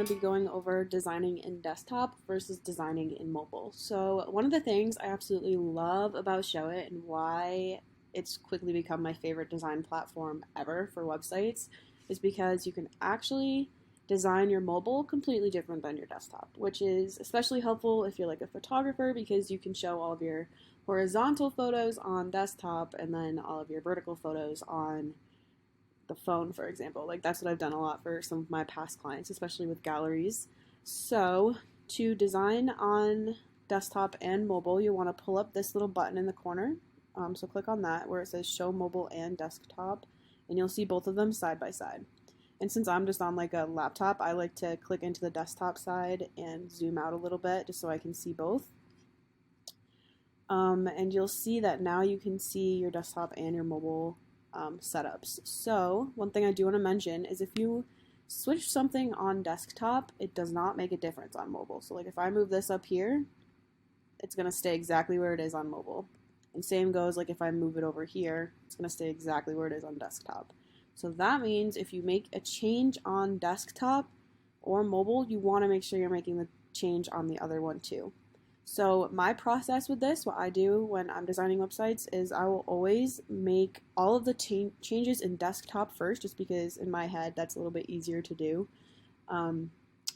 going to be going over designing in desktop versus designing in mobile. So one of the things I absolutely love about Showit and why it's quickly become my favorite design platform ever for websites is because you can actually design your mobile completely different than your desktop, which is especially helpful if you're like a photographer because you can show all of your horizontal photos on desktop and then all of your vertical photos on the phone, for example. Like that's what I've done a lot for some of my past clients, especially with galleries. So to design on desktop and mobile, you want to pull up this little button in the corner. So click on that where it says show mobile and desktop, and you'll see both of them side by side. And since I'm just on like a laptop, I like to click into the desktop side and zoom out a little bit just so I can see both. And you'll see that now you can see your desktop and your mobile setups. So one thing I do want to mention is if you switch something on desktop, it does not make a difference on mobile. So like if I move this up here, it's going to stay exactly where it is on mobile. And same goes like if I move it over here, it's going to stay exactly where it is on desktop. So that means if you make a change on desktop or mobile, you want to make sure you're making the change on the other one too. So my process with this, what I do when I'm designing websites is I will always make all of the changes in desktop first, just because in my head that's a little bit easier to do.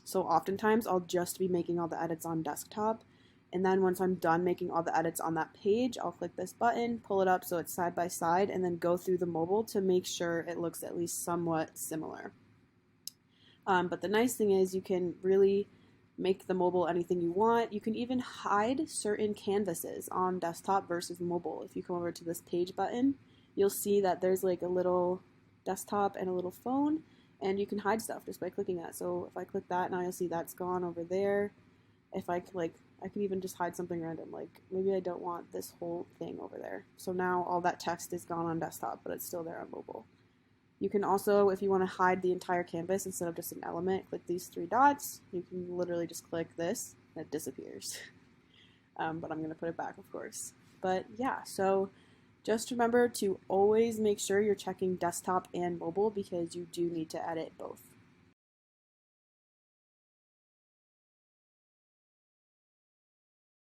So oftentimes I'll just be making all the edits on desktop, and then once I'm done making all the edits on that page, I'll click this button, pull it up so it's side by side, and then go through the mobile to make sure it looks at least somewhat similar. But the nice thing is you can really make the mobile anything you want. You can even hide certain canvases on desktop versus mobile. If you come over to this page button, you'll see that there's like a little desktop and a little phone, and you can hide stuff just by clicking that. So if I click that, now you'll see that's gone over there. If I click, I can even just hide something random, like maybe I don't want this whole thing over there. So now all that text is gone on desktop, but it's still there on mobile. You can also, if you want to hide the entire canvas instead of just an element, click these three dots. You can literally just click this, and it disappears. But I'm going to put it back, of course. But yeah, so just remember to always make sure you're checking desktop and mobile because you do need to edit both.